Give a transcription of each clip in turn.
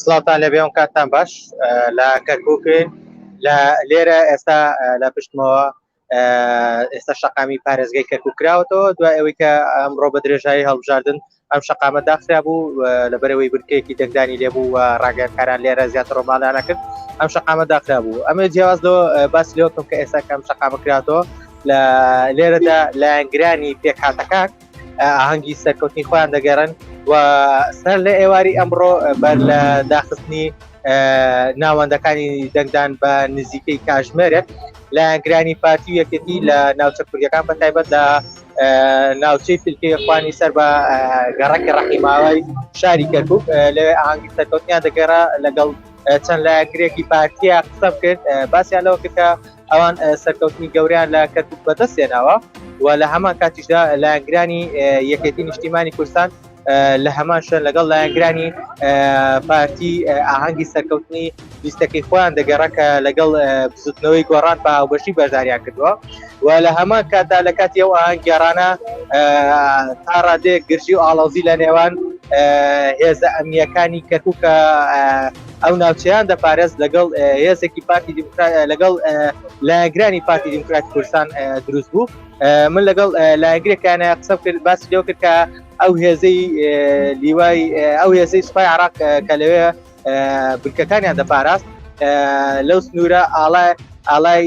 سڵاتان لەبێ ئەم کاتتان باش لە کەرکووکن لە لێرە ئێستا لە پشتمەوە ئێستا شەقامی پارێزگای کەرکووک کراوەتەوە دوای ئەوەی کە ئەمڕۆ بە درێژایی هەڵبژاردن ئەم شەقامە داخرا بوو لەبەرەوەی بنکەیەکی دەنگدانی لێبوو و ڕاگەیەنکاران لێرە زیاتر ڕۆماڵیانە کرد ئەم شەقامە داخرا بوو ئەمە جیاواز لەوە باسی لەوە کەم کە ئێستا کەم شەقامە کراتەوە لە لێرەدا لایەنگرانی پێکهاتەکان ئاهەنگی سەرکەوتنی خۆیان دەگەڕن و سەر لە ئێواری ئەمڕۆ بەر لە داخستنی ناوەندەکانی دەنگدان بە نزیکەی کاژمێرێک لایەنگرانی پارتی و یەکێتی لە ناوچە کوردیەکان بەتایبەت لە ناوچەی فیلکەی خوانی سەر بە گەڕەکی ڕەحیماوەی شاری کەرکووک لەوێ ئاهەنگی سەرکەوتنیان دەگەڕا لەگەڵ چەند لایەنگرێکی پارتیە قسە بکرد باسییان لەوە کرد کە ئەوان سەرکەوتنی گەوریان لە کەرکووک بەدەستێناوە و لە هەمان کاتیشدا لایەنگرانی یەکێتی نیشتیمانی کوردستان لە هەمان شوێن لەگەڵ لایەنگرانی پارتی ئاهەنگی سەرکەوتنی لیستەکەی خۆیان دەگەڕا کە لەگەڵ بزوتنەوەی گۆڕان بە هاوبەشی بەشداریان کردووە و لە هەمان کاتدا لە کاتی ئەو ئاهەنگگێڕانە تا ڕادەیەک گرژی و ئاڵەوزی لە نێوان هێزە ئەمنیەکانی کەرکووکە ئەو ناوچەیان دەپارێز لەگەڵ هێزێکی پارتی لەگەڵ لایەنگرانی پارتی دیموکراتی کوردستان دروست بوو من لەگەڵ لایەنگرێکانە قسە کرد باسی لەوە کرد کە ئەو هێزەی لیوای ئەو هێزەی سوپای عێراق کە لەوێ بنکەکانیان دەپاراست لەو سنوورە ئاڵای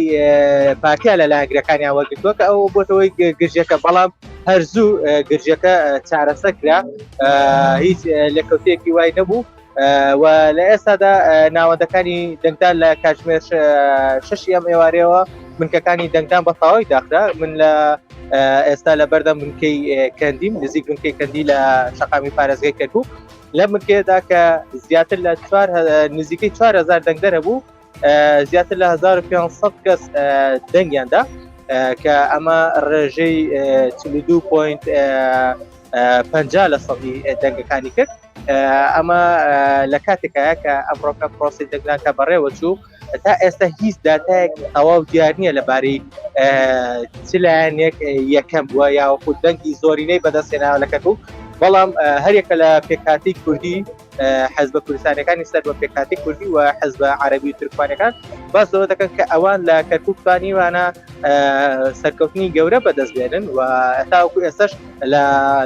پارتیا لە لایەنگرەکانیان وەرگرتووە کە ئەو بۆتەوەی گرژەکە بەڵام هەرزوو گرژەکە چارەسەر کرا هیچ لێکەوتەیەکی وای نەبوو و لە ئێستادا ناوەندەکانی دەنگدان لە کاتژمێر 6 ئەم ئێوارەیەوە بنکەکانی دەنگدان بە تەواوی داخرا من لە ئێستا لە بەردەم بنکەی کەندیم نزیک بنکەی کەندی لە شەقامی پارێزگای کەرکووک لە بنکەیەدا کە زیاتر لە نزیکەی 4000 دەنگدەر بوو زیاتر لە 1500 کەس دەنگیاندا کە ئەمە ڕێژەی 42.50% دەنگەکانی کرد ئەمە لە کاتێکایە کە ئەمڕۆکە پرۆسی دەنگدانکە بەڕێوە چوو تا ئێستا هیچ داتایەک تەواو دیار نییە لەبارەی چ لایەنێک یەکەم بووە یاوەکو دەنگی زۆرینەی بەدەستێناوە لە کەرکووک بەڵام هەرێکە لە پێکهاتی کوردی حەزبە کوردستانەکانی سەر بە پێکهاتی کوردی و حەزبە عەرەبی و تورکمانەکان باس لەوە دەکەن کە ئەوان لە کەرکووک توانیوانە سەرکەوتنی گەورە بەدەستبێنن و تاوەکو ئێستاش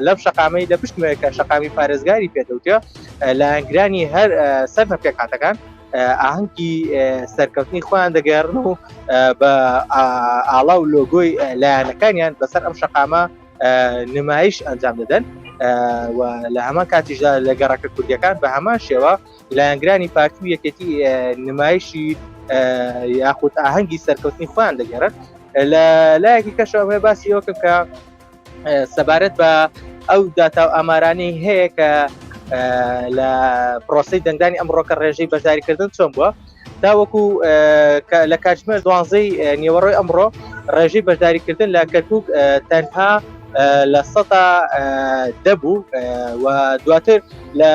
لەم شەقامەی لە پشتمەوەی کە شەقامی پارێزگاری پێدەوتێ لایەنگرانی هەر سەر بە پێکهاتەکان ئاهەنگی سەرکەوتنی خۆیان دەگەڕن و بە ئاڵا و لۆگۆی لایەنەکانیان بەسەر ئەم شەقامە نمایش ئەنجام دەدەن و لە هەمان کاتیشدا لە گەڕەکە کوردیەکان بە هەمان شێوە لایەنگرانی پارتی و یەکێتی نمایشی یاخود ئاهەنگی سەرکەوتنی خۆیان دەگەڕن لە لایەکی کەشەوە باسی ئەوکەم کە سەبارەت بە ئەو داتا و ئامارانەی هەیە کە لە پرۆسی دەنگدانی ئەمڕۆکە ڕێژەی بەشداریکردن چۆن بووە تاوەکو لە کاتژمێر 12 نیوەڕۆی ئەمڕۆ ڕێژەی بەشداریکردن لە کەرکووک تەنها لە 100 بوو و دواتر لە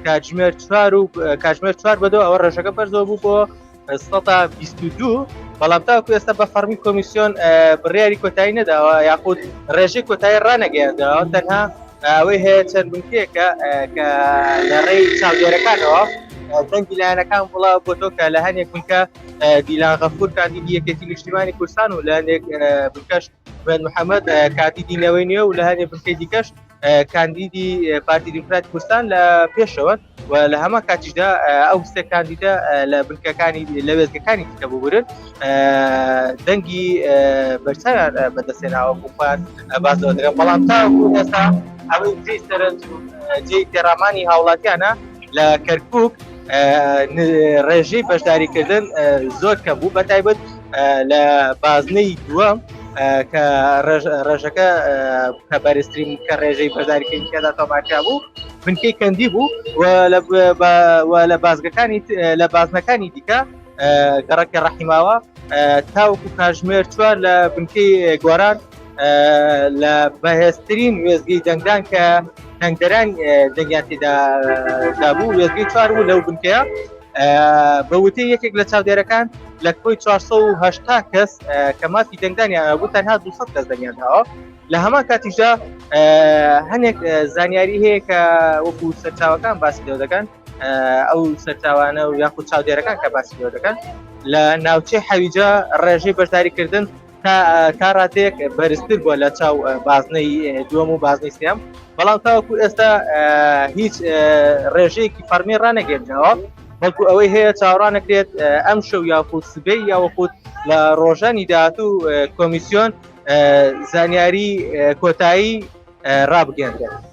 کاتژمێر 4 بەدەوە ئەوە ڕێژەکە بەرزەوە بوو بۆ 122 بەڵام تاوەکو ئێستا بە فەرمی کۆمیسیۆن بڕیاری کۆتایی نەداوە یاخود ڕێژەی کۆتایی ڕانەگەیانداوە تەنها ئەوەی هەیە چەند بنکەیەکە کە لە ڕێی چاودێرەکانەوە دەنگی لایەنەکان وڵاو بۆتۆ کە لە هەندێک بنکە دیلان غەفور کاندیدی یەکێتی نیشتیمانی کوردستان و لە هەندێک بنکەش محەممەد کاندیدی نەوەی نوێ و لە هەندێک بنکەی دیکەش کاندیدی پارتی دیموکراتی کوردستان لە پێشەوە و لە هەمە کاتیشدا ئەو سێ کاندیدە لە بنکەکانی لە وێزگەکانی دیکە ببورن دەنگی بەرچاویان بەدەستێناوە بووپان بازەوە دەکەن بەڵام تاوەکو ئێستا ئەوەی جێی سەرنج جێی تێڕامانی هاوڵاتیانە لە کەرکووک ڕێژەی بەشداریکردن زۆر کەم بوو بەتایبەت لە بازنەی دووەم کە ڕێژەکە کە بەرزترین کە ڕێژەی بەشداریکردنی تێدا تۆمارکرا بوو بنکەی کەندی بوو و لە بازنەکانی دیکە گەڕەکی ڕەحیماوە تاوەکو کاتژمێر 4 لە بنکەی گۆران لە بەهێزترین وێزگەی دەنگدان کە دەنگدەران دەنگیان تێدا بوو وێزگەی 4 بوو لەو بنکەیە بە وتەی یەکێک لە چاودێرەکان لە کۆی 480 کەس کە مافی دەنگدانیان بوو تەنها 200 کەس دەنگیانداوە لە هەمان کاتیشدا هەنێک زانیاری هەیە کە وەکو سەرچاوەکان باسی لەو دەکەن ئەو سەرچاوانە و یاخود چاودێرەکان کە باسی لێ دەکەن لە ناوچەی حەویجە ڕێژەی بەشداریکردن تا ڕاتێک بەرزتر بووە لە چاو بازنەی دووەم و بازنەی سێم، بەڵام تاوەکو ئێستا هیچ ڕێژەیەکی فەرمی ڕانەگەێنەوە، بەڵکو ئەوەی هەیە چاوەڕوان نەکرێت ئەم شەو یاخود سبەی یاوەخود لە ڕۆژانی داهاتوو کۆمیسیۆن زانیاری کۆتایی ڕابگەێنرێت.